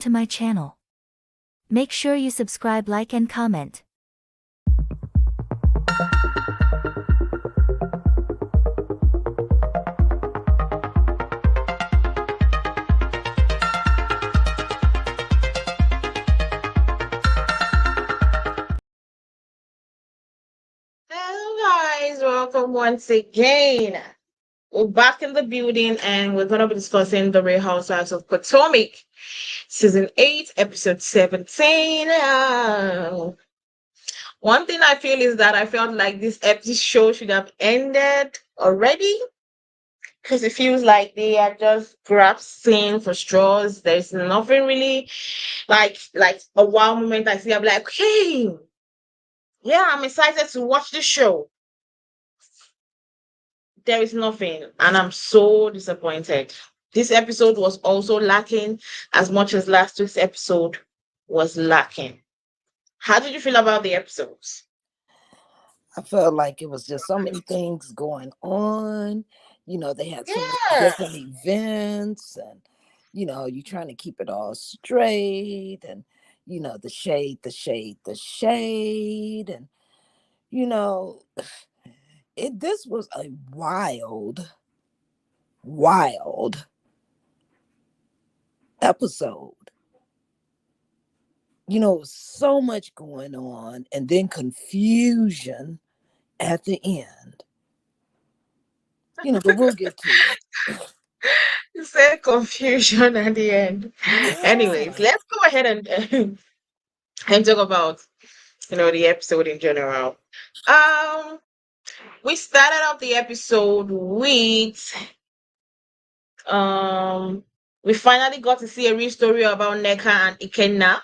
to my channel. Make sure you subscribe, like and comment. Hello guys, welcome once again. We're back in the building and we're gonna be discussing the Real Housewives of Potomac, season 8, episode 17. One thing I feel is that I felt like this episode show should have ended already because it feels like they are just grasping for straws. There's nothing really like a wow moment I see. I'm like, okay, yeah, I'm excited to watch the show. There is nothing, and I'm so disappointed. This episode was also lacking as much as last week's episode was lacking. How did you feel about the episodes? I felt like it was just so many things going on. They had so many Yeah. different events, and you trying to keep it all straight, and the shade, the shade, the shade, and you know, this was a wild episode. So much going on, and then confusion at the end. But we'll get to it. You said confusion at the end. Anyways, Yeah. let's go ahead and talk about the episode in general. Um, we started off the episode with um we finally got to see a real story about Neka and Ikenna,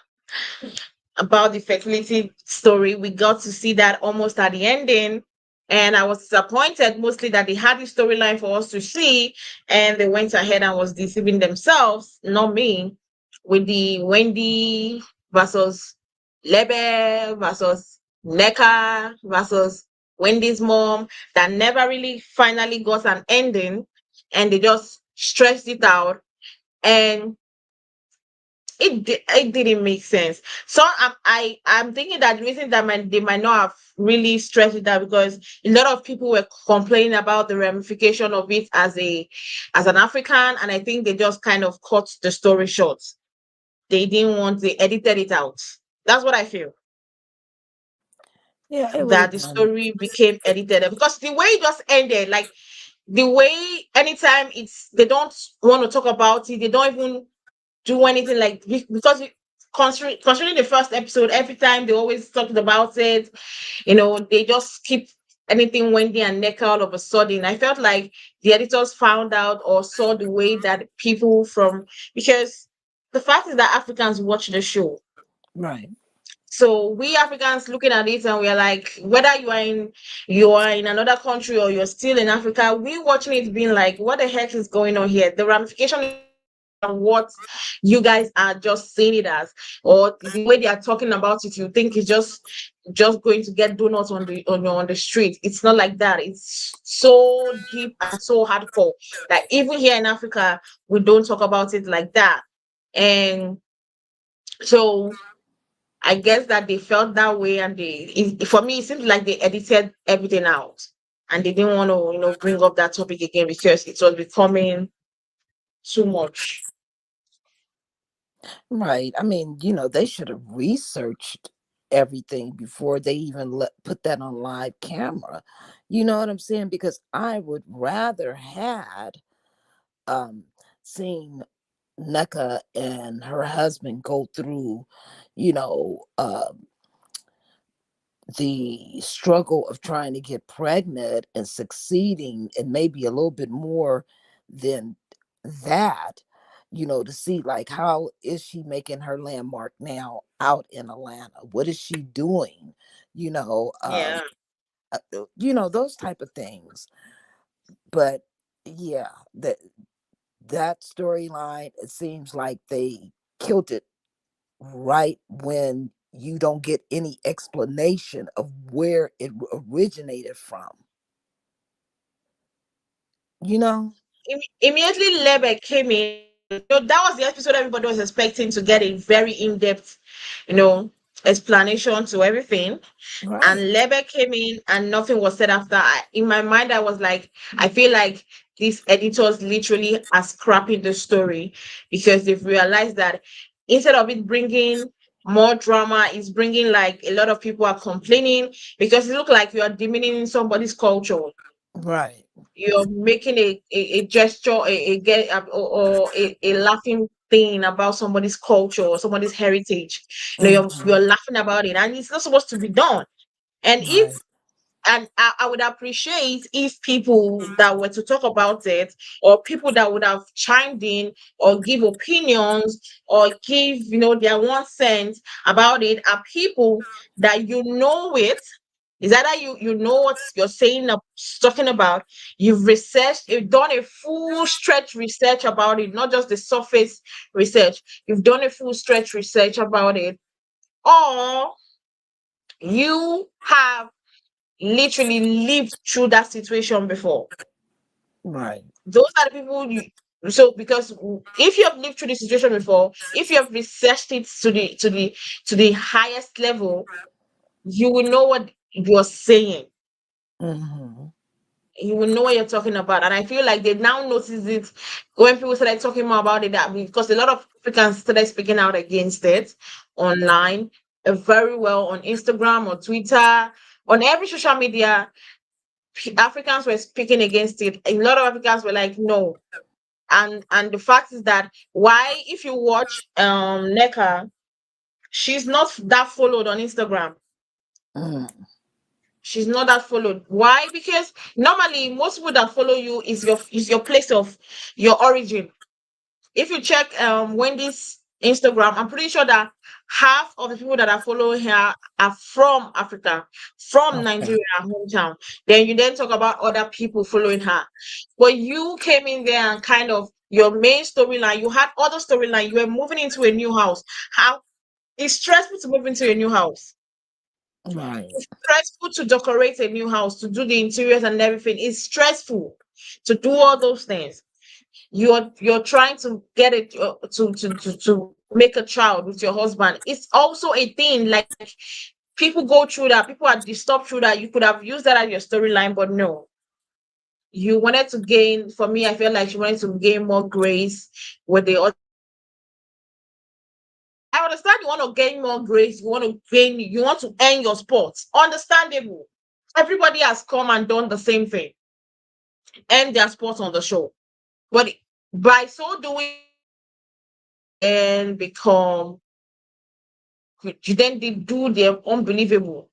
about the fertility story. We got to see that almost at the ending. And I was disappointed mostly that they had the storyline for us to see, and they went ahead and was deceiving themselves, not me, with the Wendy versus Lebe versus Neka versus Wendy's mom that never really finally got an ending, and they just stretched it out. And it didn't make sense. So I'm thinking that the reason that they might not have really stressed it out because a lot of people were complaining about the ramification of it as an African, and I think they just kind of cut the story short. They edited it out. That's what I feel. Yeah, it would That have the been. story became edited because the way it just ended, like the way anytime it's they don't want to talk about it, they don't even do anything like because considering the first episode, every time they always talked about it, they just skip anything Wendy and Neka all of a sudden. I felt like the editors found out or saw the way that people from because the fact is that Africans watch the show. Right. So we Africans looking at it and we're like, whether you are in another country or you're still in Africa, we watching it being like, what the heck is going on here? The ramification and what you guys are just seeing it as, or the way they are talking about it, you think it's just going to get donuts on the street. It's not like that. It's so deep and so hardcore that even here in Africa, we don't talk about it like that. And so I guess that they felt that way, and for me, it seems like they edited everything out, and they didn't want to, bring up that topic again because it was becoming too much. Right. I mean, they should have researched everything before they even put that on live camera. You know what I'm saying? Because I would rather had um seen Neka and her husband go through, you know, the struggle of trying to get pregnant and succeeding, and maybe a little bit more than that, to see like how is she making her landmark now out in Atlanta, what is she doing, you know um Yeah. those type of things. But yeah, that storyline, it seems like they killed it right when you don't get any explanation of where it originated from, you know? Immediately Lebe came in. That was the episode everybody was expecting to get a very in-depth, you know, explanation to everything. Right. And Lebe came in and nothing was said after. In my mind, I was like, I feel like these editors literally are scrapping the story because they've realized that instead of it bringing more drama, it's bringing like a lot of people are complaining because it looks like you are demeaning somebody's culture. Right. You're making a gesture, a get or a laughing thing about somebody's culture or somebody's heritage. You're Hmm. laughing about it, and it's not supposed to be done. And if Right. and I would appreciate if people that were to talk about it, or people that would have chimed in or give opinions or give their 1 cent about it, are people that it. Is either you know what you're saying, talking about, you've researched, you've done a full stretch research about it, not just the surface research. You've done a full stretch research about it, or you have literally lived through that situation before. Right. Those are the people so because if you have lived through the situation before, if you have researched it to the highest level, you will know what you're saying. Hmm. You will know what you're talking about. And I feel like they now notice it when people started talking more about it, that because a lot of Africans started speaking out against it online, very well on Instagram or Twitter, on every social media. Africans were speaking against it. A lot of Africans were like, no. And the fact is that, why, if you watch Neka, she's not that followed on Instagram. Hmm. She's not that followed. Why? Because normally most people that follow you is your place of your origin. If you check Wendy's Instagram, I'm pretty sure that half of the people that are following her are from Africa, from Okay. Nigeria, her hometown. Then you then talk about other people following her. But you came in there and kind of your main storyline, you had other storyline, you were moving into a new house. How it's stressful to move into a new house. Right. It's stressful to decorate a new house, to do the interiors and everything. It's stressful to do all those things. You're trying to get it to make a child with your husband. It's also a thing, like, people go through that, people are disturbed through that. You could have used that as your storyline, but no, you wanted to gain, for me, I feel like you wanted to gain more grace with the other. I understand you want to gain more grace, you want to earn your spots, understandable. Everybody has come and done the same thing, earn their spots on the show, but by so doing and become, you then they do the unbelievable.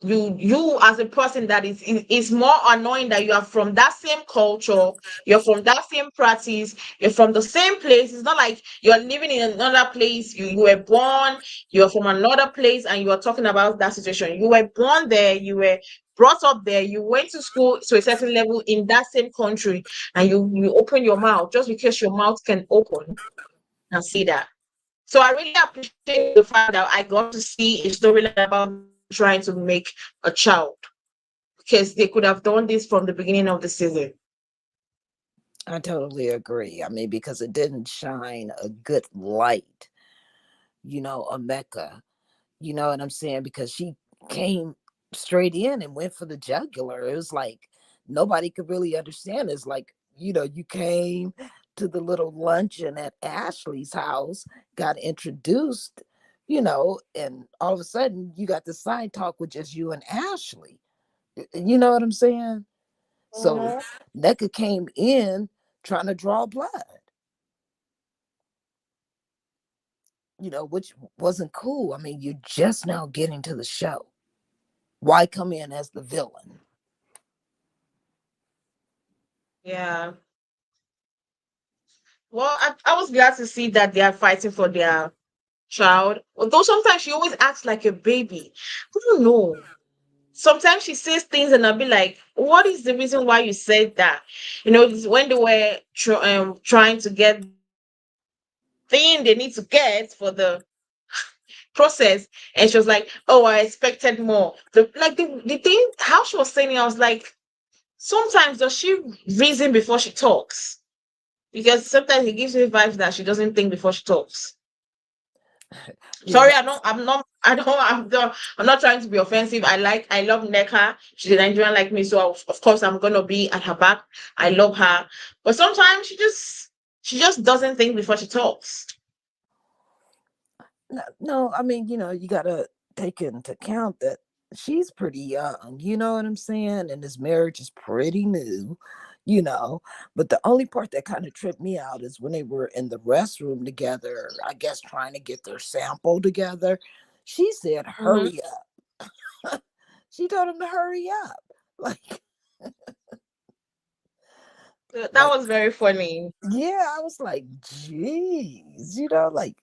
You as a person that is more annoying, that you are from that same culture, you're from that same practice, you're from the same place. It's not like you're living in another place. You were born, you're from another place, and you are talking about that situation. You were born there, you were brought up there, you went to school to a certain level in that same country, and you open your mouth just because your mouth can open and see that. So I really appreciate the fact that I got to see a storyline about them trying to make a child, because they could have done this from the beginning of the season. I totally agree. I mean, because it didn't shine a good light, on Mecca. You know what I'm saying? Because she came straight in and went for the jugular. It was like nobody could really understand. It's like, you came to the little luncheon at Ashley's house, got introduced, and all of a sudden you got the side talk with just you and Ashley. You know what I'm saying? So Mhm. NECA came in trying to draw blood, which wasn't cool. I mean, you're just now getting to the show. Why come in as the villain? Yeah. Well, I was glad to see that they are fighting for their child. Although sometimes she always acts like a baby. I don't know. Sometimes she says things and I'll be like, what is the reason why you said that? This, when they were trying to get thing they need to get for the process, and she was like, oh, I expected more. The thing, how she was saying it, I was like, sometimes does she reason before she talks? because sometimes he gives me vibes that she doesn't think before she talks. Yeah, Sorry, I'm not trying to be offensive. I love Neka. She's a Nigerian like me, so of course I'm gonna be at her back. I love her, but sometimes she just doesn't think before she talks. no, I mean, you gotta take into account that she's pretty young, you know what I'm saying? And this marriage is pretty new, you know. But the only part that kind of tripped me out is when they were in the restroom together, I guess trying to get their sample together. She said, Hmm. hurry up. She told him to hurry up. Like, That like, was very funny. yeah, I was like, geez, like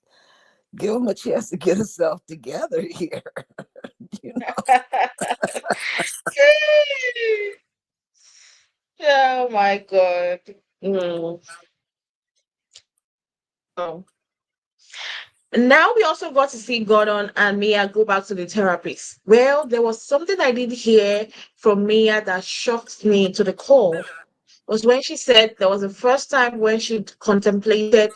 give him a chance to get himself together here. you know. Oh my God. Mm. Oh. Now we also got to see Gordon and Mia go back to the therapist. Well, there was something I did hear from Mia that shocked me to the core. Was when she said there was the first time when she contemplated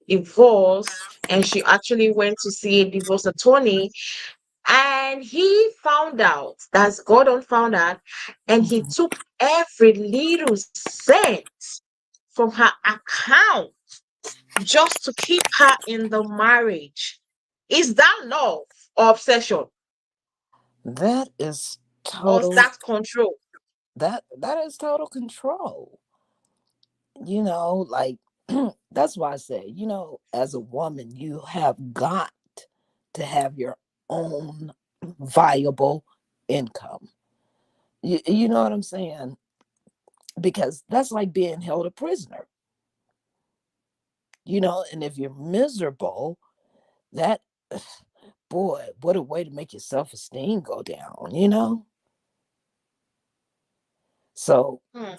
divorce and she actually went to see a divorce attorney, and he found out, that's Gordon found out, and he Mhm. took every little cent from her account just to keep her in the marriage. Is that love or obsession? That is Or is total that control? that is total control. Like that's why I say, as a woman, you have got to have your own viable income. You know what I'm saying? Because that's like being held a prisoner, and if you're miserable, that boy, what a way to make your self-esteem go down. So Hmm.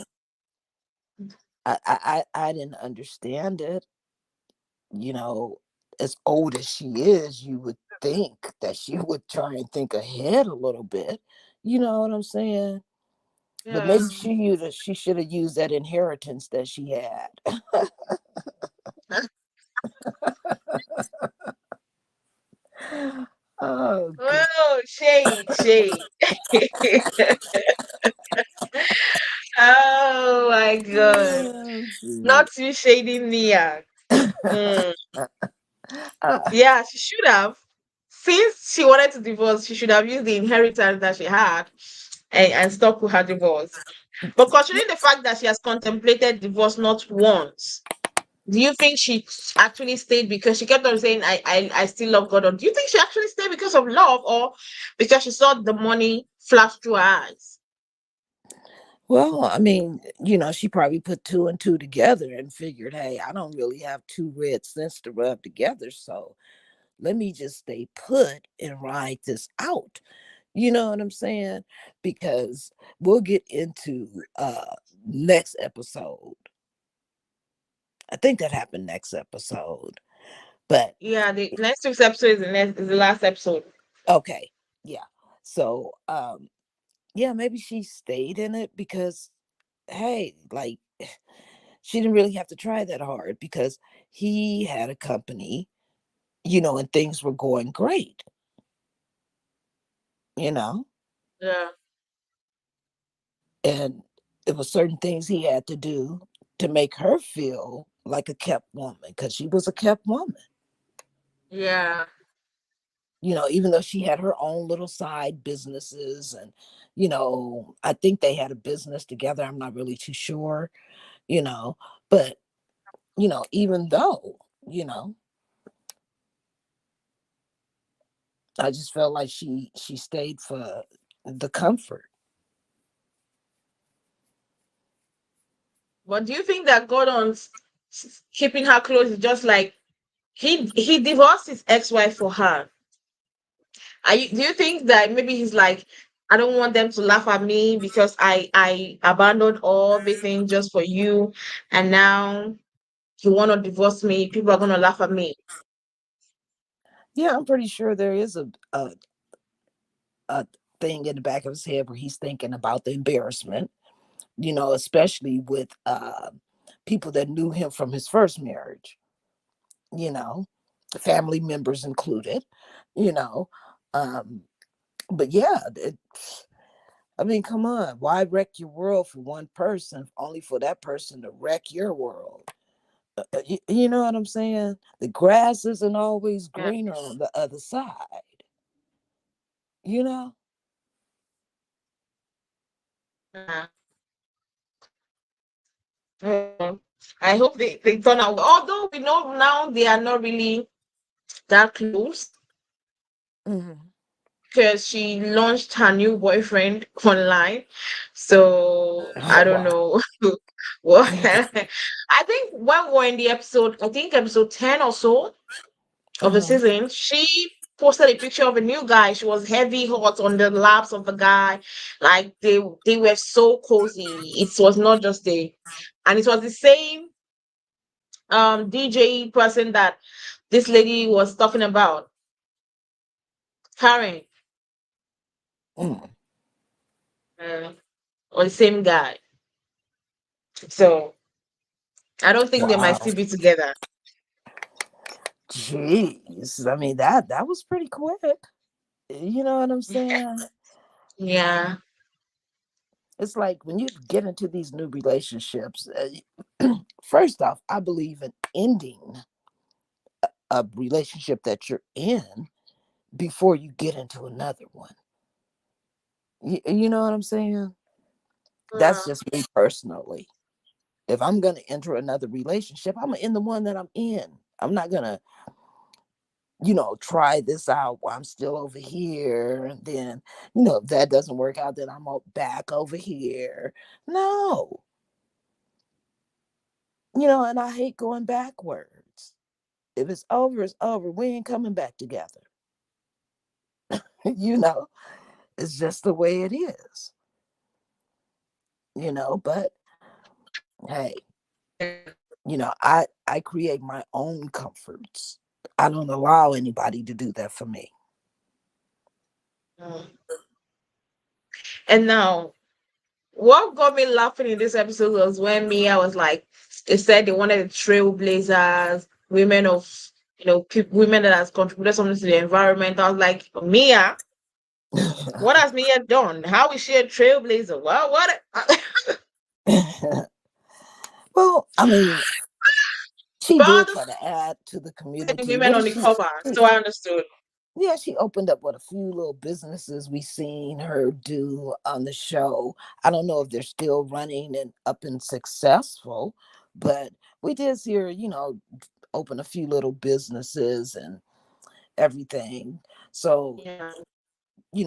I didn't understand it. you know, as old as she is, you would think that she would try and think ahead a little bit. You know what I'm saying? But Yeah. maybe she should have used that inheritance that she had. Oh good. Oh, shade, shade. Oh my God. Oh, Not shoot. you shading Mia. Mm. Uh, Yeah, she should have. Since she wanted to divorce, she should have used the inheritance that she had and stop with her divorce. But considering the fact that she has contemplated divorce not once, do you think she actually stayed because she kept on saying, I still love God? Or do you think she actually stayed because of love or because she saw the money flash through her eyes? well, I mean, she probably put two and two together and figured, hey, I don't really have two red cents to rub together, so let me just stay put and ride this out. You know what I'm saying? Because we'll get into next episode. I think that happened next episode. But Yeah, the next week's episode is the last episode. okay, yeah. So yeah, maybe she stayed in it because hey, like she didn't really have to try that hard because he had a company, and things were going great, you know? Yeah. And it was certain things he had to do to make her feel like a kept woman because she was a kept woman. Yeah. Even though she had her own little side businesses, and I think they had a business together. I'm not really too sure, you know, but even though, you know, I just felt like she stayed for the comfort. But do you think that Gordon's keeping her close is just like he divorced his ex-wife for her? Do you think that maybe he's like, I don't want them to laugh at me because I abandoned all everything just for you, and now you want to divorce me? People are gonna laugh at me. Yeah, I'm pretty sure there is a thing in the back of his head where he's thinking about the embarrassment, especially with people that knew him from his first marriage, you know, family members included, you know. Um, but yeah, I mean, come on, why wreck your world for one person, only for that person to wreck your world? You know what I'm saying? The grass isn't always Yeah. greener on the other side, you know? Yeah. Uh, I hope they turn out. Although we know now they are not really that close Hmm. because she launched her new boyfriend online. So Oh, I don't wow. know what. I think when we're in the episode, I think episode 10 or so of the Uh-huh. season, she posted a picture of a new guy. She was heavy hot on the laps of the guy. Like they were so cozy. It was not just a, and it was the same DJ person that this lady was talking about, Karen, Mm. uh, or the same guy. So I don't think they might Wow. still be together. Jeez. I mean, that was pretty quick. You know what I'm saying? Yeah. It's like when you get into these new relationships, first off, I believe in ending a relationship that you're in before you get into another one. You know what I'm saying? That's Uh, just me personally. If I'm going to enter another relationship, I'm going to end the one that I'm in. I'm not going to, try this out while I'm still over here. And then, if that doesn't work out, then I'm back over here. No, and I hate going backwards. If it's over, it's over. We ain't coming back together. you know, it's just the way it is, but hey, I create my own comforts. I don't allow anybody to do that for me. mm. And now, what got me laughing in this episode was when Mia was like, they said they wanted the trailblazers, women of, women that has contributed something to the environment. I was like, Mia, what has Mia done? How is she a trailblazer? Well, what? Well, I mean, she But I did try understood to add to the the community. women What on did the she? cover, so I understood. Yeah, she opened up what a few little businesses we seen her do on the show. I don't know if they're still running and up and successful, but we did see her, open a few little businesses and everything. So, Yeah,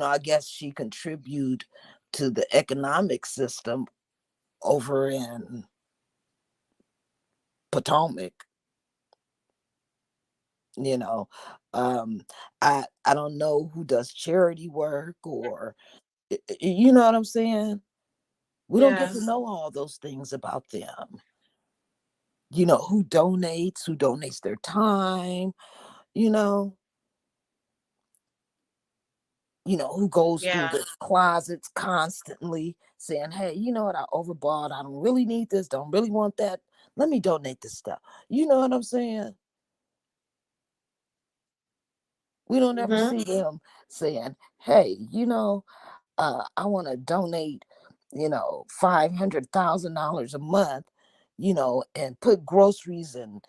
I guess she contribute to the economic system over in Potomac, you know. Um, I don't know who does charity work or you know what I'm saying? We don't get yeah, to know all those things about them. Who donates their time, you know, who goes through yeah. the closets constantly saying, hey, you know what, I overbought. I don't really need this, don't really want that. Let me donate this stuff. You know what I'm saying? We don't ever Mm-hmm. see them saying, hey, I want to donate, $500,000 a month, and put groceries in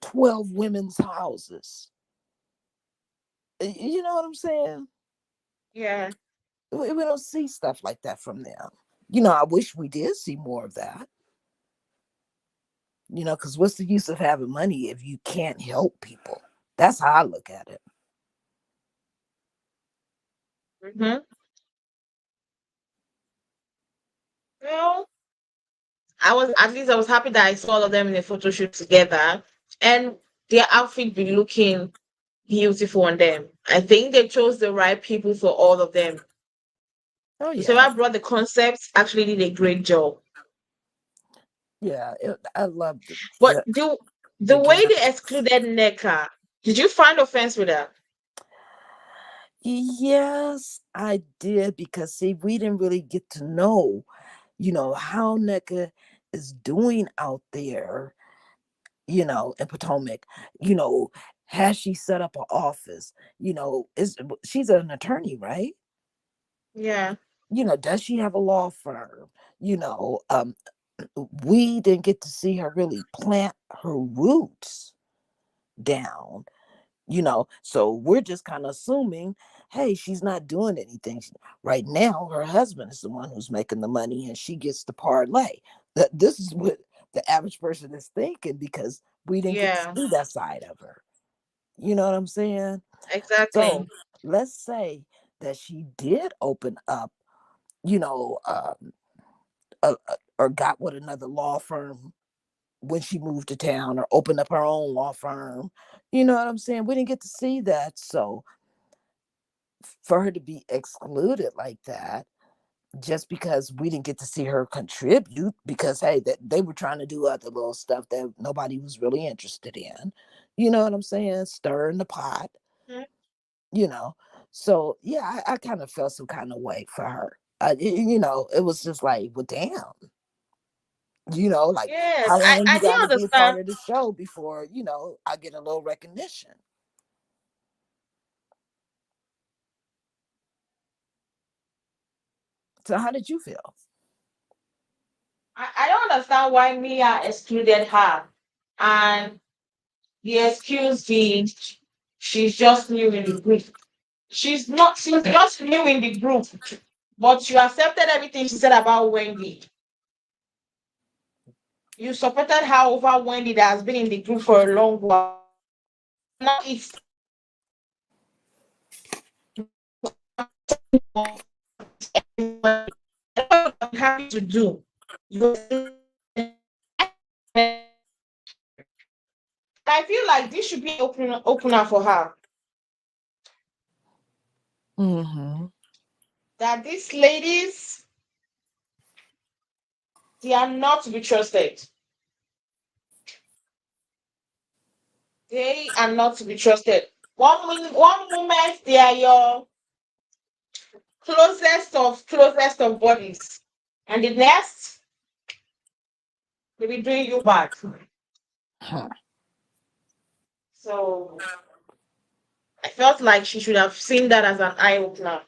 12 women's houses. You know what I'm saying? Yeah. We don't see stuff like that from them. I wish we did see more of that, because what's the use of having money if you can't help people? That's how I look at it. Mm-hmm. Well, I was happy that I saw all of them in a photo shoot together, and their outfit be looking beautiful on them. I think they chose the right people for all of them. Oh, yeah. Whoever brought the concept actually did a great job. Yeah. I love But the, the the way gear. they excluded Neka, did you find offense with that? Yes, I did because see, we didn't really get to know, how NECA is doing out there, in Potomac. you know has she set up an office? Is She's an attorney, right? Yeah. Does she have a law firm? you know um we didn't get to see her really plant her roots down. So we're just kind of assuming, hey, she's not doing anything. Right now her husband is the one who's making the money, and she gets the parlay. That This is what the average person is thinking, because we didn't get to Yeah. see that side of her. You know what I'm saying? Exactly. So let's say that she did open up, you know or got with another law firm when she moved to town, or opened up her own law firm. You know what I'm saying? We didn't get to see that. So for her to be excluded like that, just because we didn't get to see her contribute, because hey, that they were trying to do other little stuff that nobody was really interested in. You know what I'm saying? Stirring the pot, Mhm. you know. So yeah, I kind of felt some kind of way for her. It was just like, well, damn. Like, Yes, how I long I you got didn't to be a part understand. of the show before I get a little recognition? So how did you feel? I don't understand why Mia excluded her. And the excuse being she's just new in the group. She's not, she's just new in the group. But you accepted everything she said about Wendy. You supported her over Wendy that has been in the group for a long while. Now it's happy to do. You I feel like this should be opener for her. Mm-hmm. That these ladies, they are not to be trusted. They are not to be trusted. One moment they are your closest of bodies, and the next they'll be doing you bad. Huh. So I felt like she should have seen that as an eye opener.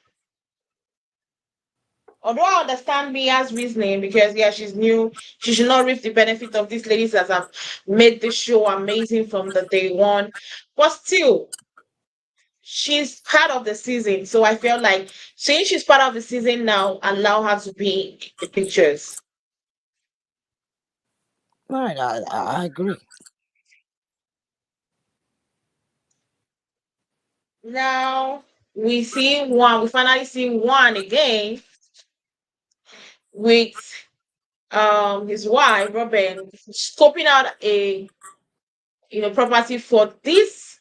Although I understand Mia's reasoning, because yeah, she's new, she should not reap the benefit of these ladies that have made this show amazing from the day one. But still, she's part of the season. So I felt like since she's part of the season now, allow her to be in the pictures. All right, I agree. Now we finally see one again with his wife, Robyn, scoping out a property for this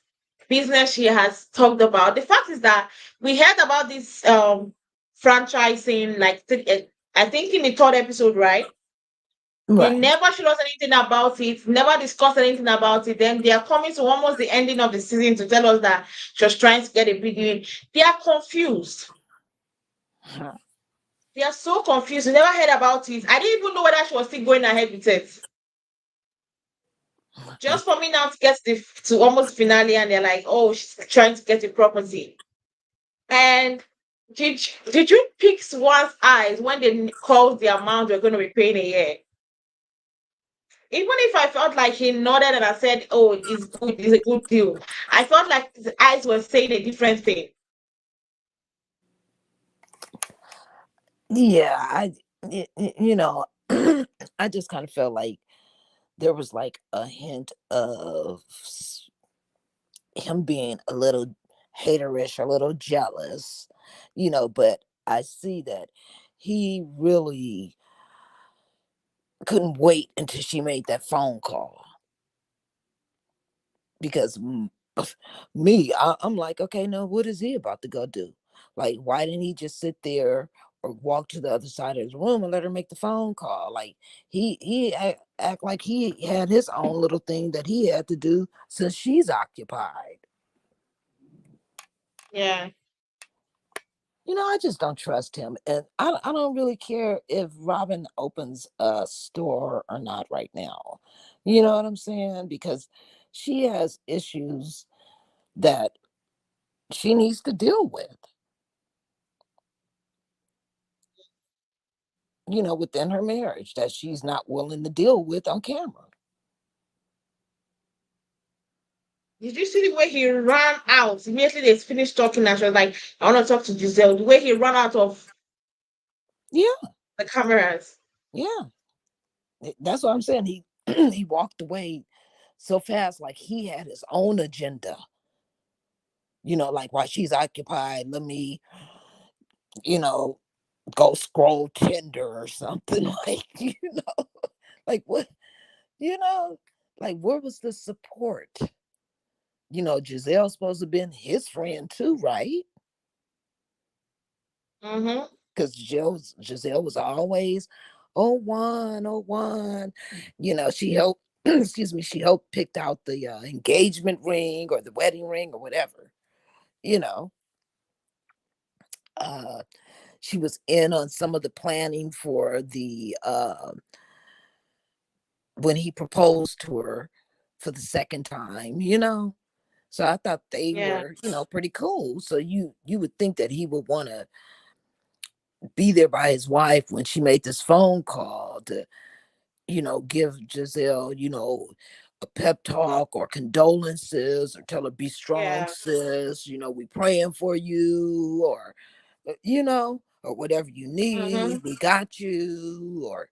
business she has talked about. The fact is that we heard about this franchising like I think in the third episode, right? They Right. never showed us anything about it, never discussed anything about it. Then they are coming to almost the ending of the season to tell us that she was trying to get a bid in. They are confused. Huh. They are so confused. We never heard about it. I didn't even know whether she was still going ahead with it. Just for me now to get to almost finale, and they're like, oh, she's trying to get a property. And did you pick one's eyes when they called the amount we're going to be paying a year? Even if I felt like he nodded and I said, "Oh, it's good, it's a good deal," I felt like his eyes were saying a different thing. Yeah, you know, I just kind of felt like there was like a hint of him being a little haterish, a little jealous, but I see that he really couldn't wait until she made that phone call, because I'm like, okay, no, what is he about to go do? Like, why didn't he just sit there or walk to the other side of the room and let her make the phone call? Like, he act like he had his own little thing that he had to do since she's occupied. Yeah. I just don't trust him. And I don't really care if Robin opens a store or not right now. You know what I'm saying? Because she has issues that she needs to deal with, within her marriage that she's not willing to deal with on camera. Did you see the way he ran out immediately they finished talking and she was like, I want to talk to Giselle? The way he ran out of Yeah, the cameras. yeah. That's what I'm saying. He he walked away so fast, like he had his own agenda. Like while she's occupied, let me, you know, go scroll Tinder or something. Like, like what, you know, like where was the support? Giselle's supposed to have been his friend too, right? Mm-hmm. Because Giselle was always, oh one, oh one. She helped. Excuse me. She helped picked out the engagement ring or the wedding ring or whatever. You know, uh, she was in on some of the planning for the when he proposed to her for the second time. So I thought they Yeah. were, pretty cool. So you would think that he would want to be there by his wife when she made this phone call to, give Giselle, a pep talk or condolences or tell her be strong, Yeah. sis. We praying for you or whatever you Mm-hmm. need, we got you, or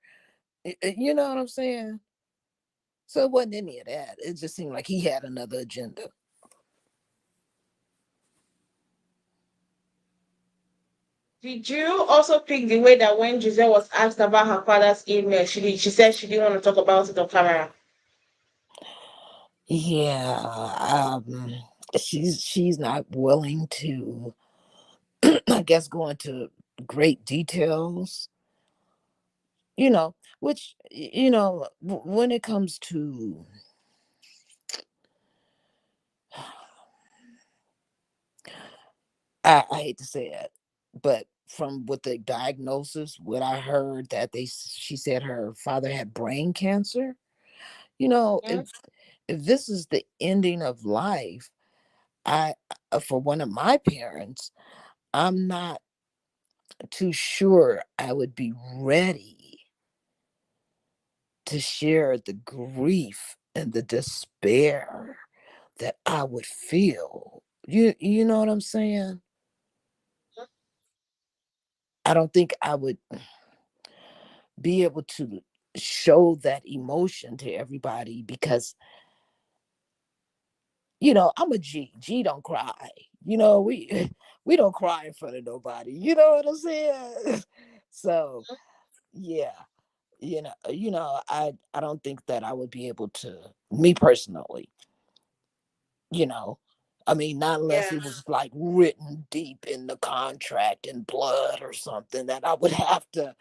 you know what I'm saying? So it wasn't any of that. It just seemed like he had another agenda. Did you also pick the way that when Giselle was asked about her father's email, she said she didn't want to talk about it on camera? Yeah, she's not willing to, I guess, go into great details. Which when it comes to, I hate to say it, but from what the diagnosis, what I heard that she said her father had brain cancer. Mm-hmm. If this is the ending of life, I for one of my parents, I'm not too sure I would be ready to share the grief and the despair that I would feel. You know what I'm saying? I don't think I would be able to show that emotion to everybody because I'm a G. G don't cry. We we don't cry in front of nobody. You know what I'm saying? So yeah, I don't think that I would be able to, me personally, you know. I mean, not unless Yeah. it was like written deep in the contract in blood or something that I would have to,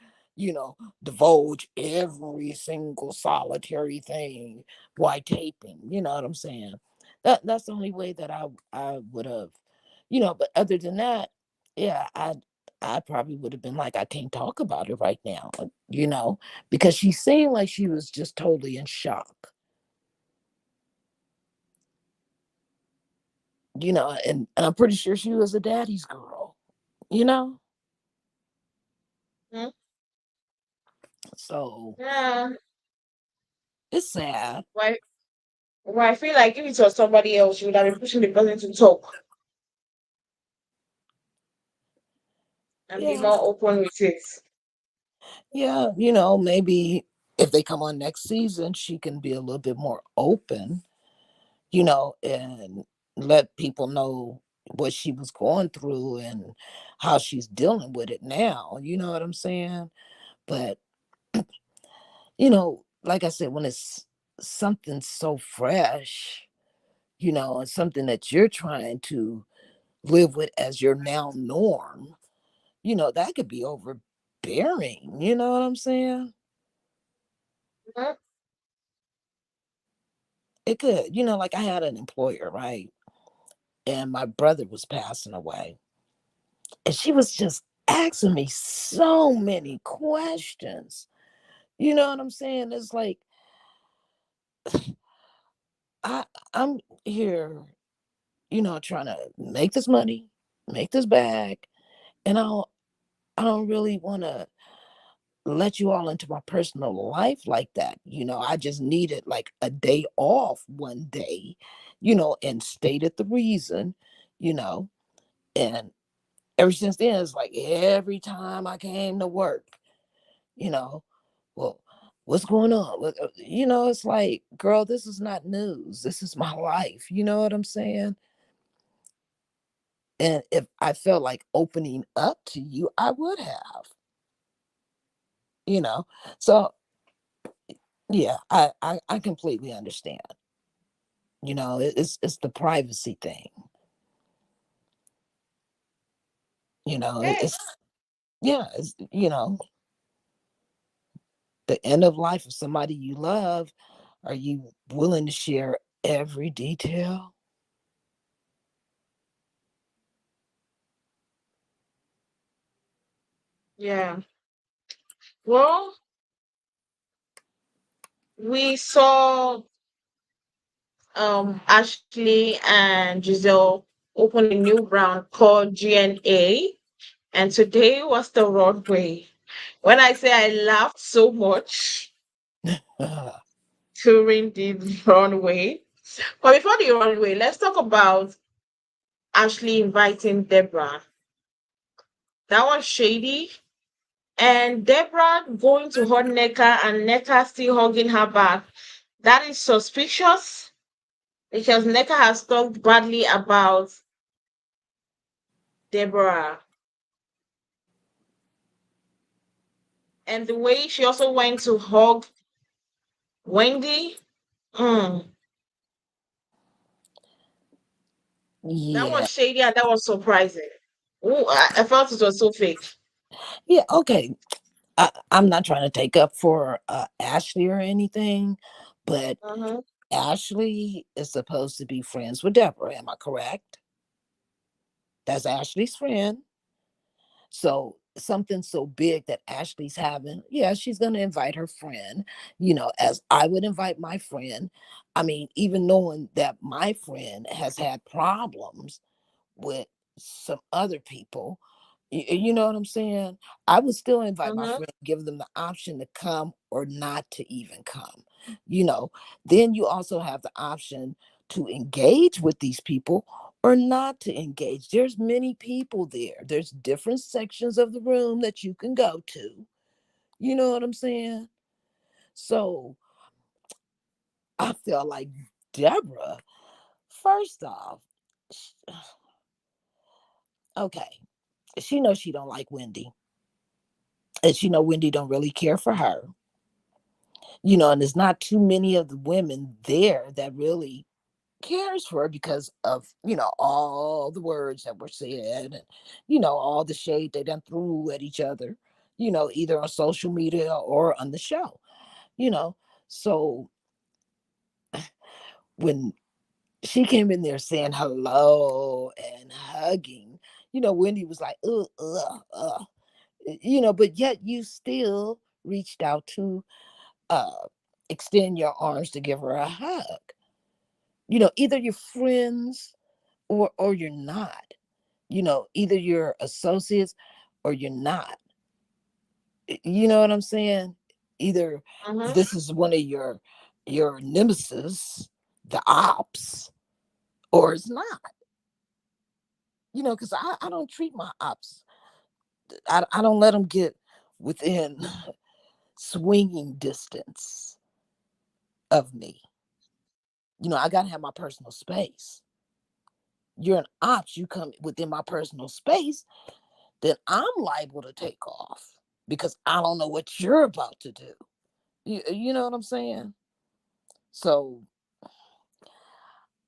divulge every single solitary thing while taping. You know what I'm saying? That's the only way that I would have, but other than that, yeah, I probably would have been like, I can't talk about it right now, because she seemed like she was just totally in shock. And I'm pretty sure she was a daddy's girl, you know? Mm-hmm. So Yeah. it's sad. Why? Well, I feel like if it was somebody else, you would have been pushing the person to talk and be Yeah. more open with it. Yeah. Maybe if they come on next season, she can be a little bit more open, and let people know what she was going through and how she's dealing with it now. You know what I'm saying? But, like I said, when it's something so fresh, and something that you're trying to live with as your now norm, that could be overbearing. You know what I'm saying? Mhm. It could, like I had an employer, right? And my brother was passing away. And she was just asking me so many questions. You know what I'm saying? It's like I I'm here, trying to make this money, make this bag, and I don't really want to let you all into my personal life like that. I just needed like a day off one day, and stated the reason, you know, and ever since then, it's like every time I came to work, you know, well, what's going on? It's like, girl, this is not news. This is my life. You know what I'm saying? And if I felt like opening up to you, I would have, you know. So yeah, I completely understand. It's the privacy thing. Hey, It's yeah, it's the end of life of somebody you love. Are you willing to share every detail? yeah. Well, we saw Ashley and Giselle open a new brand called GNA, and today was the runway. When I say I laughed so much during the runway, but before the runway, let's talk about Ashley inviting Deborah. That was shady. And Deborah going to hug Neka and Neka still hugging her back. That is suspicious because Neka has talked badly about Deborah. And the way she also went to hug Wendy, mm, that Yeah. was shady and that was surprising. Ooh, I felt it was so fake. Yeah, okay. I'm not trying to take up for Ashley or anything, but Uh-huh, Ashley is supposed to be friends with Deborah. Am I correct? That's Ashley's friend. So something so big that Ashley's having, yeah, she's going to invite her friend, as I would invite my friend. I mean, even knowing that my friend has had problems with some other people. You know what I'm saying? I would still invite my uh-huh, friend, give them the option to come or not to even come. You know, then you also have the option to engage with these people or not to engage. There's many people there. There's different sections of the room that you can go to. You know what I'm saying? So I feel like Deborah, first off, okay, she knows she don't like Wendy, and she know Wendy don't really care for her. And there's not too many of the women there that really cares for her because of all the words that were said, and all the shade they done threw at each other, either on social media or on the show. you know so when she came in there saying hello and hugging, Wendy was like, but yet you still reached out to uh extend your arms to give her a hug. Either you're friends or you're not. Either you're associates or you're not. You know what I'm saying? Either uh-huh, this is one of your nemesis, the ops, or it's not. Because I don't treat my ops. I don't let them get within swinging distance of me. I gotta have my personal space. You're an ops, you come within my personal space, then I'm liable to take off because I don't know what you're about to do. You know what I'm saying? So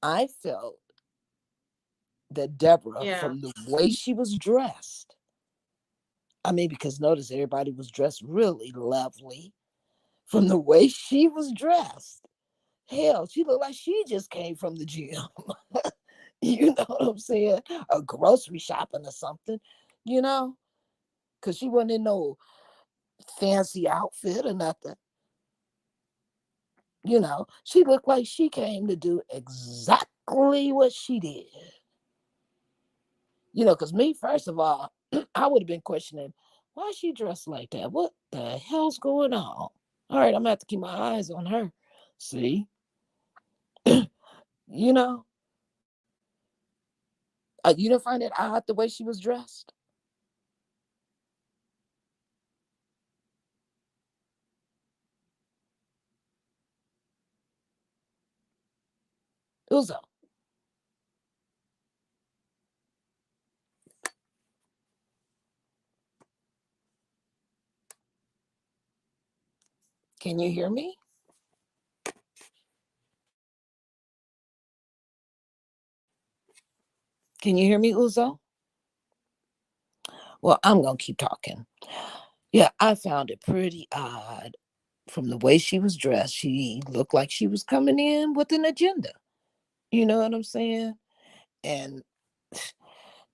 I felt that Deborah, yeah. from the way she was dressed, I mean, because notice everybody was dressed really lovely. From the way she was dressed, hell, she looked like she just came from the gym. You know what I'm saying? A grocery shopping or something. you know, because she wasn't in no fancy outfit or nothing. She looked like she came to do exactly what she did. Because me, first of all, I would have been questioning, why is she dressed like that? What the hell's going on? All right, I'm gonna have to keep my eyes on her. See, you know, you didn't find it odd the way she was dressed? Uzo, can you hear me? Can you hear me, Uzo? Well, I'm gonna keep talking. Yeah, I found it pretty odd from the way she was dressed. She looked like she was coming in with an agenda. You know what I'm saying? And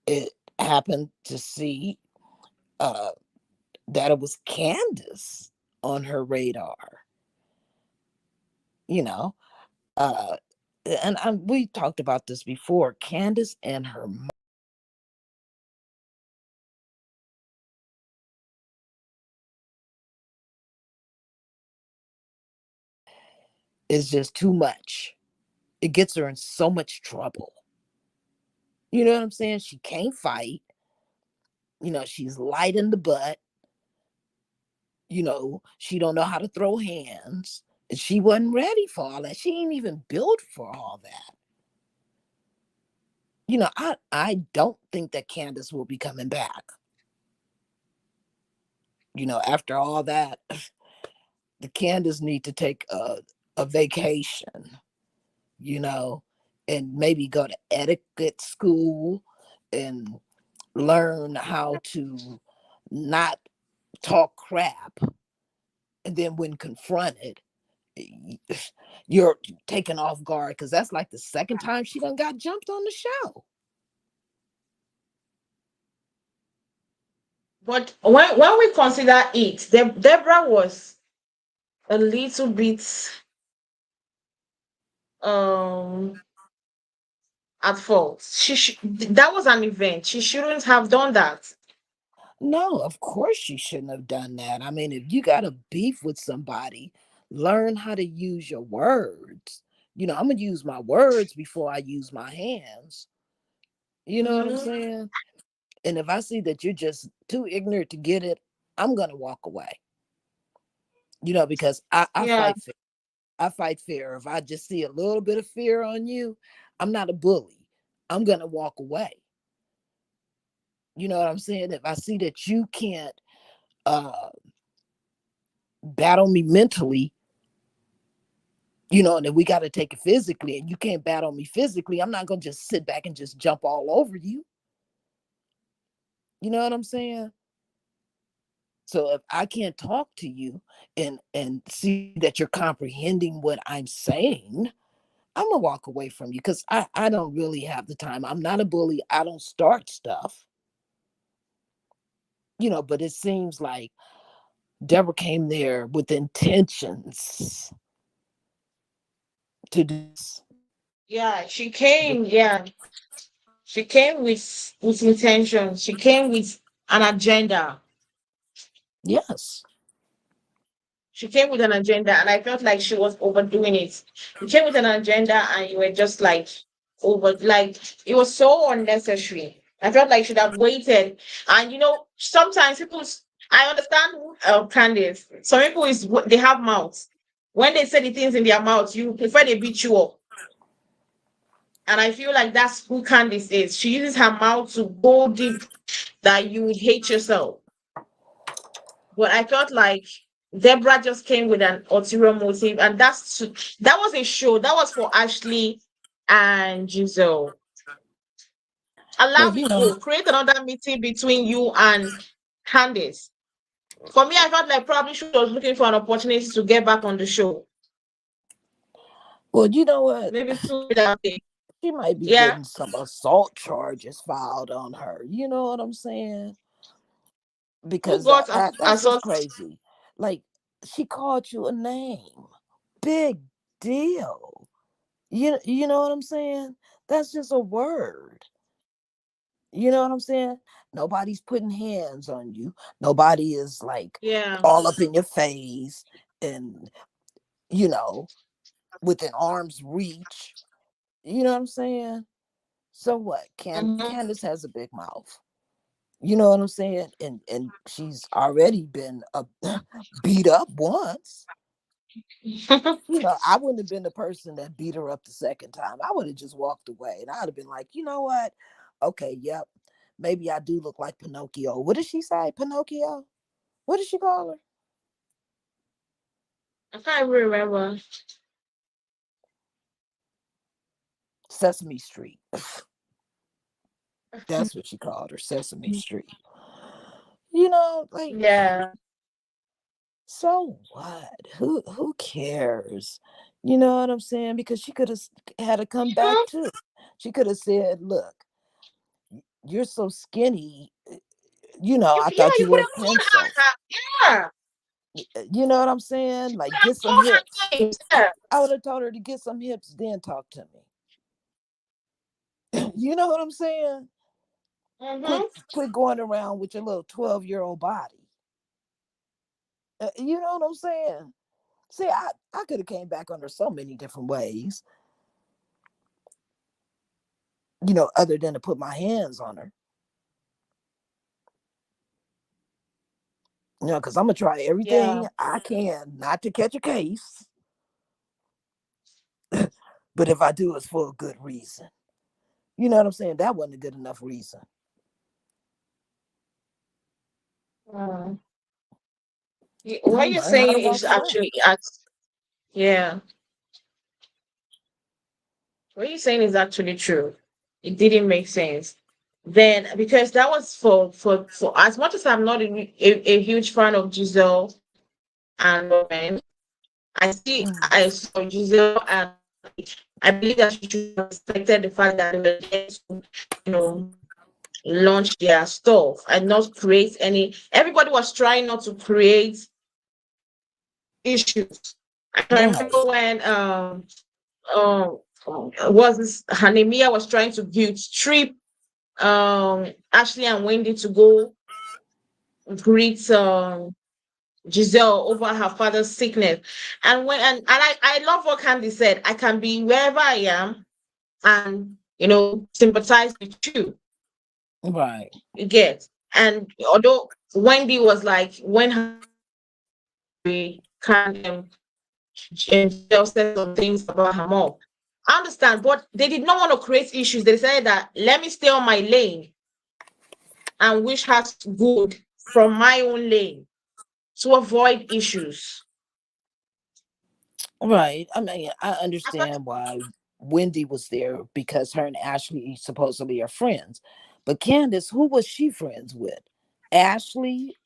it happened to see uh, that it was Candace on her radar. You know, uh, and we talked about this before. Candace and her mom is just too much. It gets her in so much trouble. You know what I'm saying? She can't fight. She's light in the butt. She don't know how to throw hands. And she wasn't ready for all that. She ain't even built for all that. I don't think that Candace will be coming back. After all that, the Candace need to take a vacation, you know, and maybe go to etiquette school and learn how to not talk crap. And then when confronted, you're taken off guard because that's like the second time she done got jumped on the show. But when we consider it, Deborah was a little bit um at fault. That was an event. She shouldn't have done that. No, of course she shouldn't have done that. I mean, if you got a beef with somebody, learn how to use your words. I'm going to use my words before I use my hands. You know what I'm Mhm. saying? And if I see that you're just too ignorant to get it, I'm going to walk away. Because I Yeah, fight fair. I fight fair. If I just see a little bit of fear on you, I'm not a bully. I'm going to walk away. You know what I'm saying? If I see that you can't uh, battle me mentally, and then we got to take it physically, and you can't battle me physically, I'm not going to just sit back and just jump all over you. You know what I'm saying? So if I can't talk to you and see that you're comprehending what I'm saying, I'm gonna walk away from you because I don't really have the time. I'm not a bully. I don't start stuff. But it seems like Deborah came there with intentions to do this. yeah. She came with intention. She came with an agenda. Yes. She came with an agenda, and I felt like she was overdoing it. You came with an agenda, and you were just like like it was so unnecessary. I felt like she should have waited. And sometimes I understand Candice. Some people they have mouths. When they say the things in their mouth, you prefer they beat you up. And I feel like that's who Candice is. She uses her mouth to go deep that you would hate yourself. But I felt like Deborah just came with an ulterior motive, and that was a show. That was for Ashley and Giselle. Well, Allow it go. Create another meeting between you and Candice. For me, I felt like probably she was looking for an opportunity to get back on the show. well, you know what? Maybe feel that way. She might be Yeah. getting some assault charges filed on her. You know what I'm saying? Who Because got that's just assault? crazy. Like, she called you a name. Big deal. You know what I'm saying? That's just a word. You know what I'm saying? Nobody's putting hands on you. Nobody is like Yeah. all up in your face and, you know, within arm's reach. You know what I'm saying? So what? Mm-hmm. Candace has a big mouth. You know what I'm saying? And she's already been beat up once. I wouldn't have been the person that beat her up the second time. I would have just walked away, and I'd have been like, you know what? Okay, yep. Maybe I do look like Pinocchio. What did she say? Pinocchio? What did she call her? I can't even remember. Sesame Street. That's what she called her, Sesame Street. Like, Yeah. so what? Who cares? You know what I'm saying? Because she could have had to come back Mhm. too. She could have said, "Look, you're so skinny. I Yeah, thought you you could were a have told princess." her. Yeah. You know what I'm saying? You Like, could get have some told hips. her things. Yeah. I would have told her to get some hips, then talk to me. You know what I'm saying? Quit, Mm-hmm. quit going around with your little 12-year-old body. You know what I'm saying? See, I could have came back under so many different ways, other than to put my hands on her. Because I'm gonna try Yeah. everything I can not to catch a case. But if I do, it's for a good reason. You know what I'm saying? That wasn't a good enough reason. Mm. I What you're learned how saying to is walk away. actually, yeah. What you're saying is actually true. It didn't make sense. Then because that was for as much as I'm not a huge fan of Giselle and Robyn, Mm. I saw Giselle and I believe that she should have respected the fact that they were there to, you know, launch their stuff and not create any. Everybody was trying not to create issues. I can remember Right, when was this Hanemia was trying to guilt trip Ashley and Wendy to go greet Giselle over her father's sickness. And I love what Candy said. I can be wherever I am and sympathize with you. right, You get. And although Wendy was like when her kind Giselle said some things about her mom. I understand, but they did not want to create issues. They decided that let me stay on my lane and wish her good from my own lane to avoid issues. right. I mean, I I thought, understand why Wendy was there because her and Ashley supposedly are friends. But Candace, who was she friends with? Ashley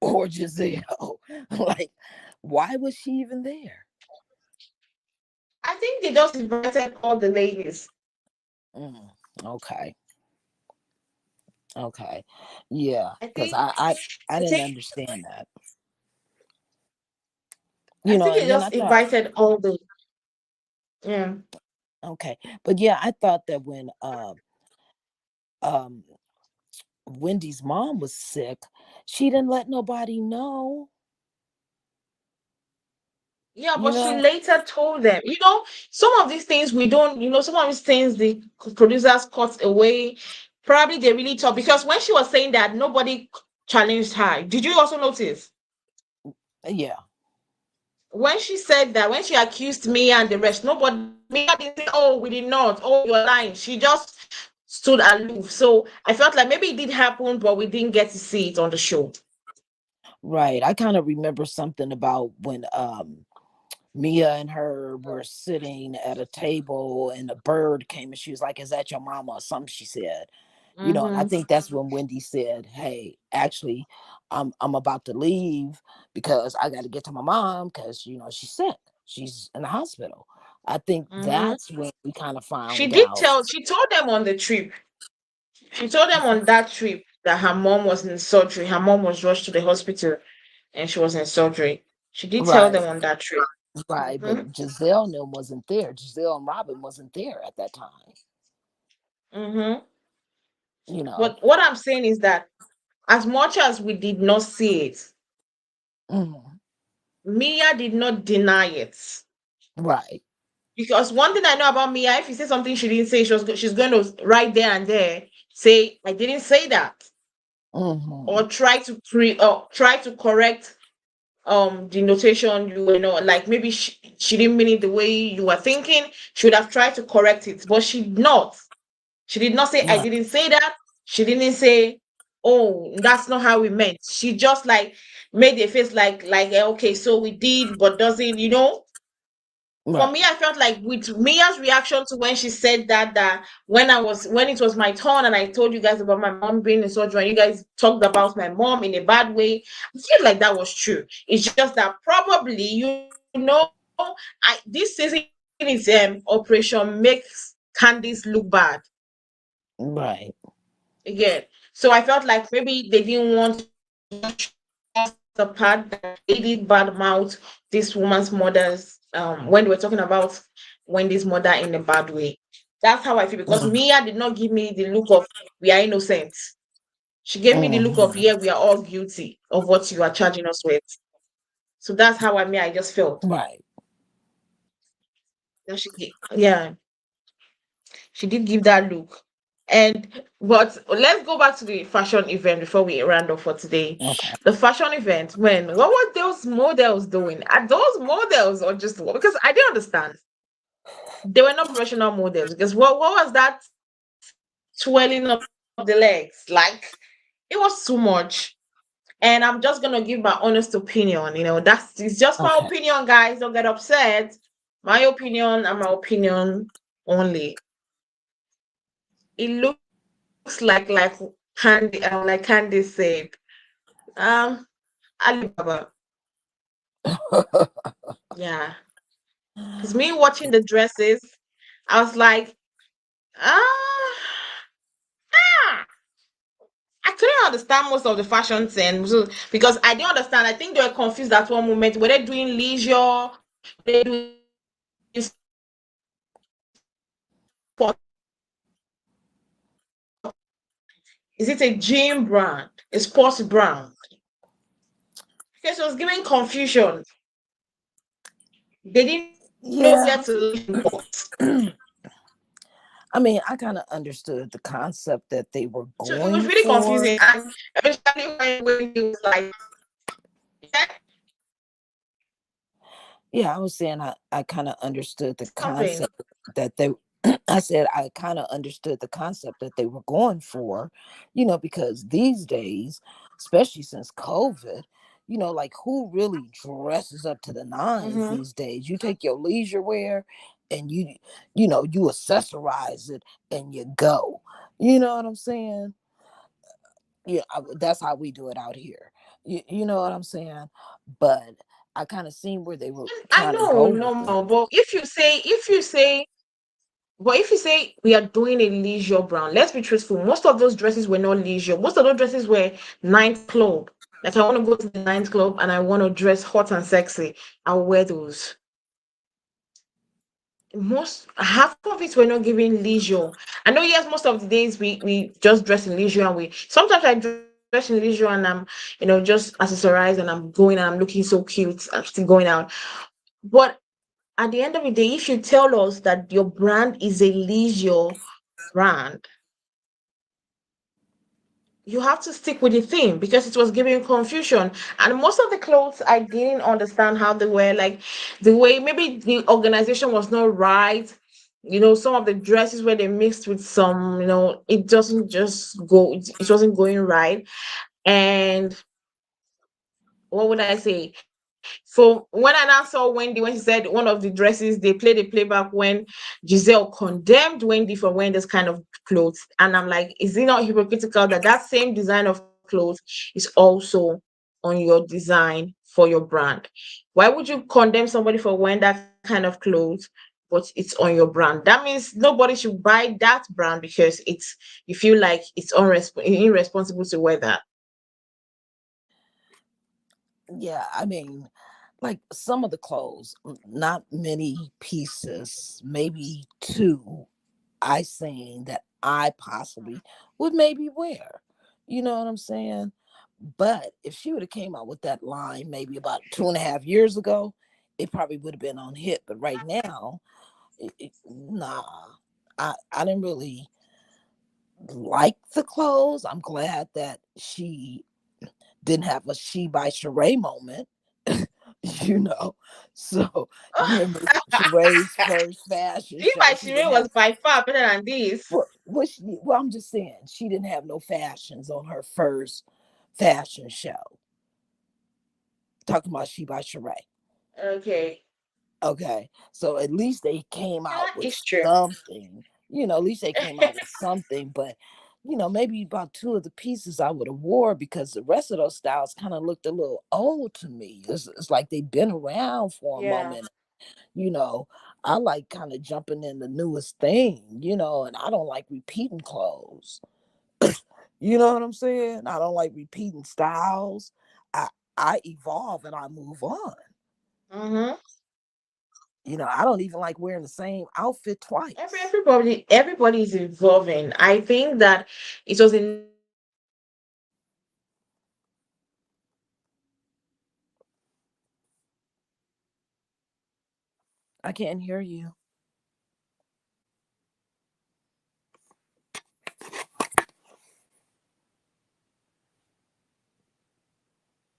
or Giselle? Like, why was she even there? I think they just invited all the ladies. Mm, okay, okay, yeah. I Because think I I didn't think understand that. I think they And then I just thought, invited all the yeah. okay, but yeah, I thought that when um Wendy's mom was sick, she didn't let nobody know. Yeah, You but she know, later told them, some of these things we don't, some of these things the producers cut away. Probably they really thought because when she was saying that nobody challenged her. Did you also notice? yeah, When she said that, when she accused me and the rest, nobody, Mia didn't say, oh, we did not, oh, you're lying. She just stood aloof. So I felt like maybe it did happen, but we didn't get to see it on the show. right. I kind of remember something about when Mia and her were sitting at a table and a bird came and she was like, "Is that your mama?" or something she said. And I Mm-hmm. think that's when Wendy said, "Hey, actually, I'm about to leave because I got to get to my mom because she's sick. She's in the hospital." I think Mm-hmm. that's when we kind of She found did out. tell. She told them on the trip. She told them on that trip that her mom was in surgery. Her mom was rushed to the hospital, and she was in surgery. She did tell them Right, on that trip. right. Mm-hmm. But Giselle and them wasn't there. Giselle and Robin wasn't there at that time. Mm-hmm. You know. But what I'm saying is that as much as we did not see it, Mhm. Mia did not deny it. Right. Because one thing I know about Mia, if you say something she didn't say, she's going to right there and there say, I didn't say that. Or Hmm. try to correct the notation you were not like maybe she didn't mean it the way you were thinking. She would have tried to correct it, but she did not say I Right. didn't say that. She didn't say, oh, that's not how we meant. She just like made a face like okay, so we did, but doesn't, for me, Right. I felt like with Mia's reaction to when she said that when it was my turn and I told you guys about my mom being in surgery and you guys talked about my mom in a bad way, I feel like that was true. It's just that probably this season is Operation makes Candice look bad Right. again. So I felt like maybe they didn't want to just show us the part that they did badmouth this woman's mother's when they were talking about Wendy's mother in a bad way. That's how I feel because Mhm. Mia did not give me the look of we are innocent. She gave me the look of Mhm. yeah, we are all guilty of what you are charging us with. So that's how I just felt Right. that yeah, she did give that look. And but let's go back to the fashion event before we round off for today. Okay. The fashion event, when what were those models doing? Are those models or just what? Because I didn't understand. They were not professional models. Because what was that swelling of the legs? Like it was too much. And I'm just gonna give my honest opinion. That's it's just my Okay. opinion, guys. Don't get upset. My opinion and my opinion only. It looks like Candy said. Um, Alibaba. Yeah. Because me watching the dresses, I was like, ah, ah. I couldn't understand most of the fashion sense because I didn't understand. I think they were confused at one moment. Were they doing leisure? Were they doing sport? Is it a gym brand? A sports brand? Because it was giving confusion. They didn't know where to Yeah. lean towards. I mean, I kind of understood the concept that they were So it was going really for. confusing. And eventually when he was like, yeah, Yeah, I was saying I kind of understood the something. concept that they I said I kind of understood the concept that they were going for, because these days, especially since COVID, like who really dresses up to the nines Mm-hmm. these days? You take your leisure wear and you accessorize it and you go. You know what I'm saying? Yeah, that's how we do it out here. You know what I'm saying? But I kind of seen where they were I trying to know, go with it. normal, but if you say we are doing a leisure brand, let's be truthful. Most of those dresses were not leisure. Most of those dresses were nightclub. Like I want to go to the nightclub and I want to dress hot and sexy. I'll wear those. Most half of it we're not giving leisure. I know yes, most of the days we just dress in leisure and we sometimes I dress in leisure and I'm just accessorized and I'm going and I'm looking so cute. I'm still going out. But at the end of the day, if you tell us that your brand is a leisure brand, you have to stick with the theme because it was giving confusion. And most of the clothes, I didn't understand how they were. Like the way maybe the organization was not right. Some of the dresses where they mixed with some, it doesn't just go, it wasn't going right. And what would I say? So when I now saw Wendy, when she said one of the dresses, they played a playback when Giselle condemned Wendy for wearing this kind of clothes. And I'm like, is it not hypocritical that that same design of clothes is also on your design for your brand? Why would you condemn somebody for wearing that kind of clothes, but it's on your brand. That means nobody should buy that brand because it's you feel like it's irresponsible to wear that. Yeah, I mean, like some of the clothes, not many pieces, maybe two I seen that I possibly would maybe wear. You know what I'm saying? But if she would have came out with that line maybe about 2.5 years ago, it probably would have been on hit. But right now, nah, I didn't really like the clothes. I'm glad that she didn't have a She by Sheree moment, you know. So you remember Sheree's first fashion If show? my She Shire didn't was have by far better than this. well, I'm just saying she didn't have no fashions on her first fashion show. Talking about She by Sheree. Okay. Okay, so at least they came out Yeah, with it's true. something. At least they came out with something. But maybe about two of the pieces I would have wore because the rest of those styles kind of looked a little old to me. It's like they've been around for a Yeah. moment. You know, I like kind of jumping in the newest thing. And I don't like repeating clothes. You know what I'm saying? I don't like repeating styles. I I evolve and I move on. Mm-hmm. I don't even like wearing the same outfit twice. Everybody is evolving. I think that it was in I can't hear you.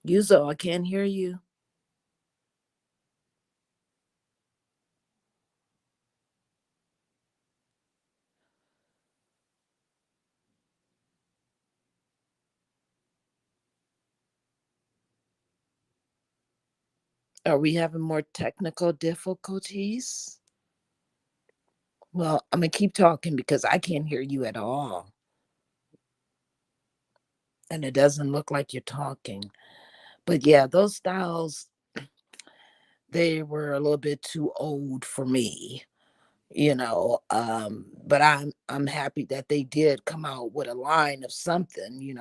Yuzo, I can't hear you. Are we having more technical difficulties? Well, I'm going to keep talking because I can't hear you at all. And it doesn't look like you're talking. But yeah, those styles, they were a little bit too old for me. But I'm happy that they did come out with a line of something.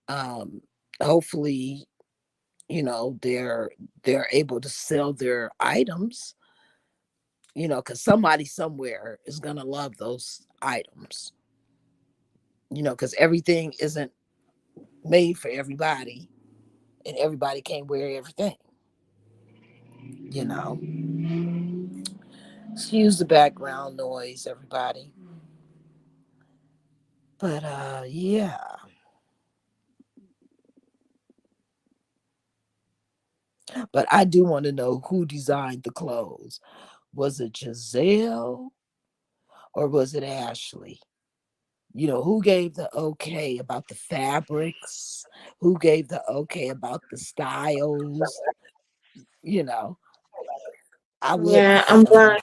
um Hopefully, they're able to sell their items, because somebody somewhere is gonna love those items, because everything isn't made for everybody and everybody can't wear everything, you know. Excuse the background noise, everybody. But yeah. But I do want to know who designed the clothes. Was it Gizelle or was it Ashley? Who gave the okay about the fabrics? Who gave the okay about the styles? You know, I would yeah, like I'm to glad.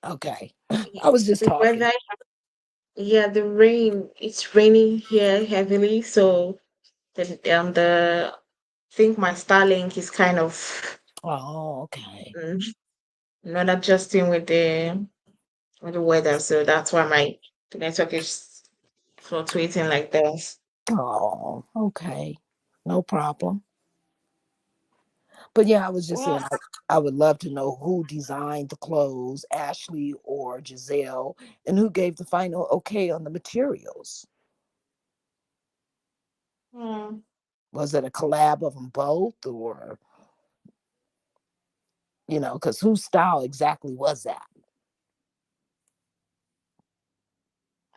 know. Okay. I was just The talking. weather, yeah, the rain. It's raining here heavily, so the I think my Starlink is kind of Oh, okay. mm, not adjusting with the weather, so that's why my the network is fluctuating like this. Oh, okay. No problem. But yeah, I was just Well, saying, I would love to know who designed the clothes, Ashley or Gizelle, and who gave the final okay on the materials. hmm, Was it a collab of them both, or because whose style exactly was that?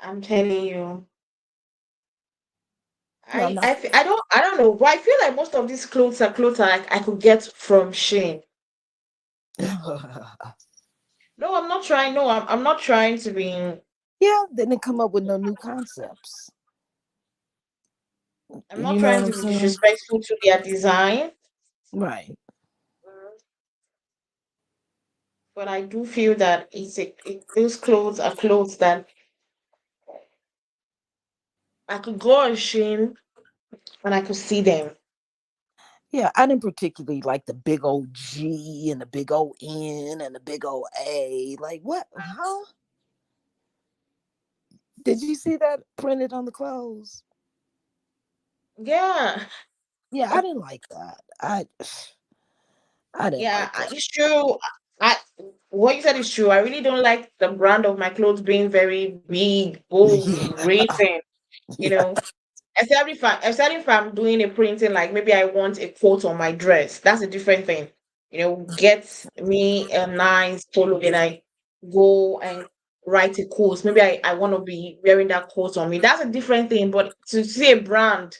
I'm telling you, No, not. I don't know, but I feel like most of these clothes are like I could get from Shein. No, I'm not trying. No, I'm not trying to be. Yeah, they didn't come up with no new concepts. I'm not You know what trying I'm to be saying? disrespectful to their design, Right. but I do feel that those clothes are clothes that I could go on Shein and I could see them. Yeah, I didn't particularly like the big old G and the big old N and the big old A. Like what? Huh? Did you see that printed on the clothes? Yeah, Yeah, I didn't like that. I didn't yeah, like it. it's true. I what you said is true. I really don't like the brand of my clothes being very big, bold, Yeah, written. You yeah, know, except if I'm doing a printing, like maybe I want a quote on my dress. That's a different thing. Get me a nice polo, then I go and write a quote. Maybe I want to be wearing that quote on me. That's a different thing. But to see a brand,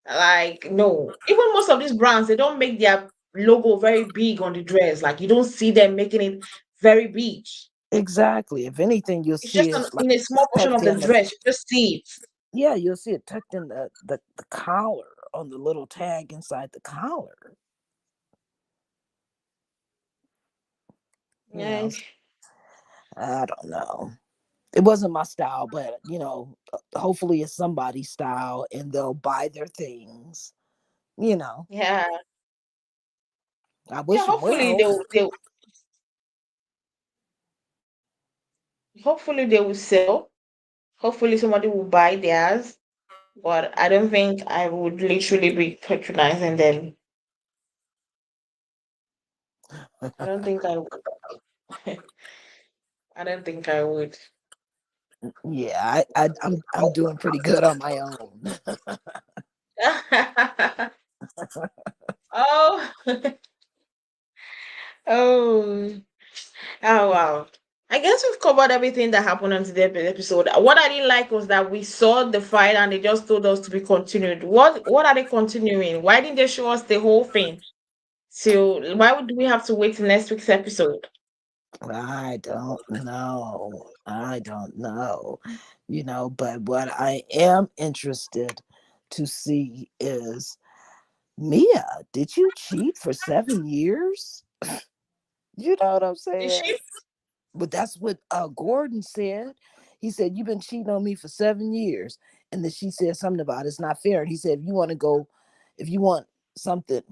like, no. Even most of these brands, they don't make their logo very big on the dress. Like, you don't see them making it very big. exactly. If anything, you'll It's see just it like in a small portion tucked of the in the. dress. You just see it. Yeah, you'll see it tucked in the collar on the little tag inside the collar. You Yeah. know, I don't know. It wasn't my style, but hopefully it's somebody's style and they'll buy their things. You know, Yeah. I Yeah, wish them hopefully well. they will sell. Hopefully somebody will buy theirs. But I don't think I would literally be patronizing them. I don't think I would. I don't think I would. Yeah, I'm doing pretty good on my own. Oh, oh, oh, wow. I guess we've covered everything that happened on today's episode. What I didn't like was that we saw the fight and they just told us to be continued. What are they continuing? Why didn't they show us the whole thing? So why would we have to wait till next week's episode? I don't know. I don't know. But what I am interested to see is Mia, did you cheat for 7 years? You know what I'm Is saying? she? But that's what Gordon said. He said, "You've been cheating on me for 7 years." And then she said something about it's not fair. And he said, if you want something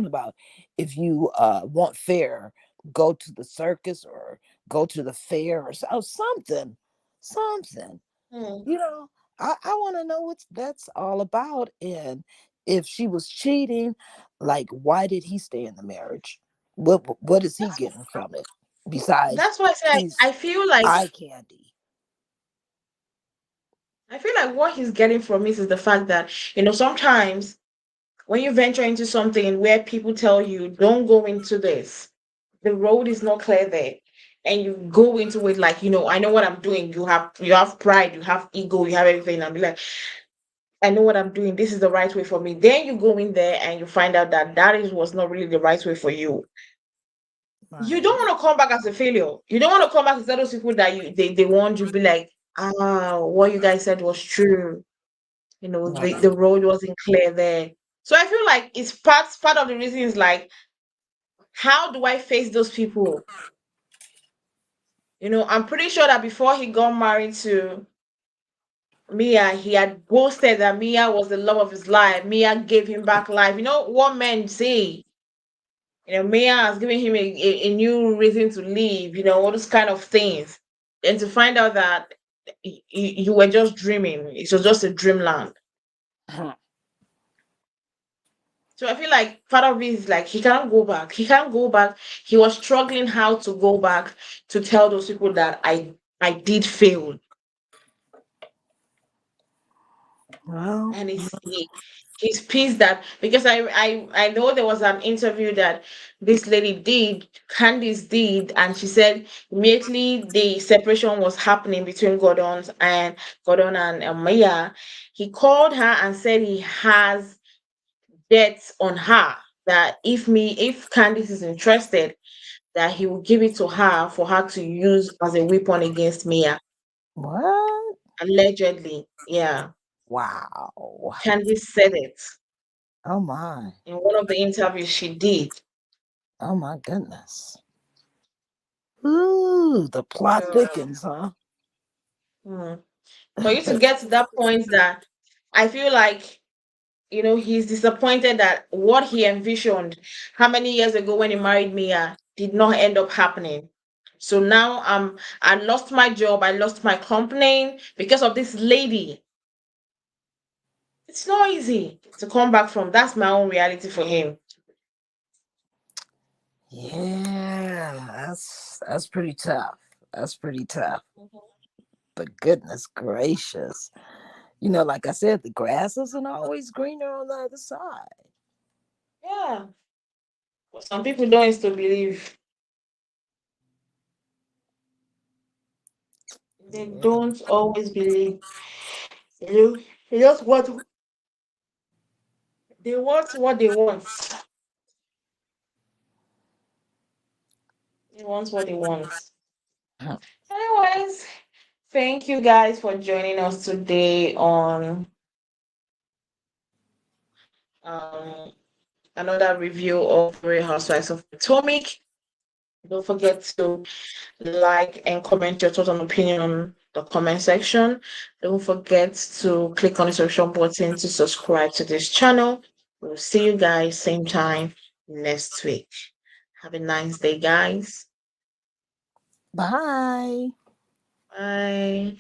about if you want fair, go to the circus or go to the fair or something. Something. Hmm. You know, I want to know what that's all about. And if she was cheating, like, why did he stay in the marriage? What is he That's getting from it besides that's why I say he's eye candy? I feel like what he's getting from it is the fact that sometimes when you venture into something where people tell you don't go into this, the road is not clear there, and you go into it like, I know what I'm doing. You have pride, you have ego, you have everything, and be like, I know what I'm doing, this is the right way for me. Then you go in there and you find out that was not really the right way for you. You don't Right, want to come back as a failure. You don't want to come back as those people that they want you to be like, what you guys said was true. The right. road wasn't clear there. So I feel like it's part of the reason is like, how do I face those people? I'm pretty sure that before he got married to Mia, he had boasted that Mia was the love of his life. Mia gave him back life. You know what men say? Mia has given him a new reason to live, all those kind of things. And to find out that you were just dreaming, it was just a dreamland. So I feel like part of it is like he can't go back. He can't go back. He was struggling how to go back to tell those people that I did fail. Well, And he's pissed that because I know there was an interview that this lady did, Candice did, and she said immediately the separation was happening between Gordon and Maya, he called her and said he has debts on her, that if Candice is interested, that he will give it to her for her to use as a weapon against Mia. what? Allegedly, yeah. Wow. Candice said it Oh my. in one of the interviews she did. Oh my goodness. Ooh, the plot So, thickens, huh? mm, for you to get to that point, that I feel like he's disappointed that what he envisioned how many years ago when he married Mia did not end up happening. So now I lost my job, I lost my company because of this lady. It's not easy to come back from. That's my own reality for him. Yeah, that's pretty tough. That's pretty tough. But goodness gracious. Like I said, the grass isn't always greener on the other side. Yeah. But some people don't used to believe. They Yeah. don't always believe. You they just want what they want. They want what they want. Anyways, thank you guys for joining us today on um another review of Real Housewives of Potomac. Don't forget to like and comment your thoughts and opinion on the comment section. Don't forget to click on the subscription button to subscribe to this channel. We'll see you guys same time next week. Have a nice day, guys. Bye. Bye.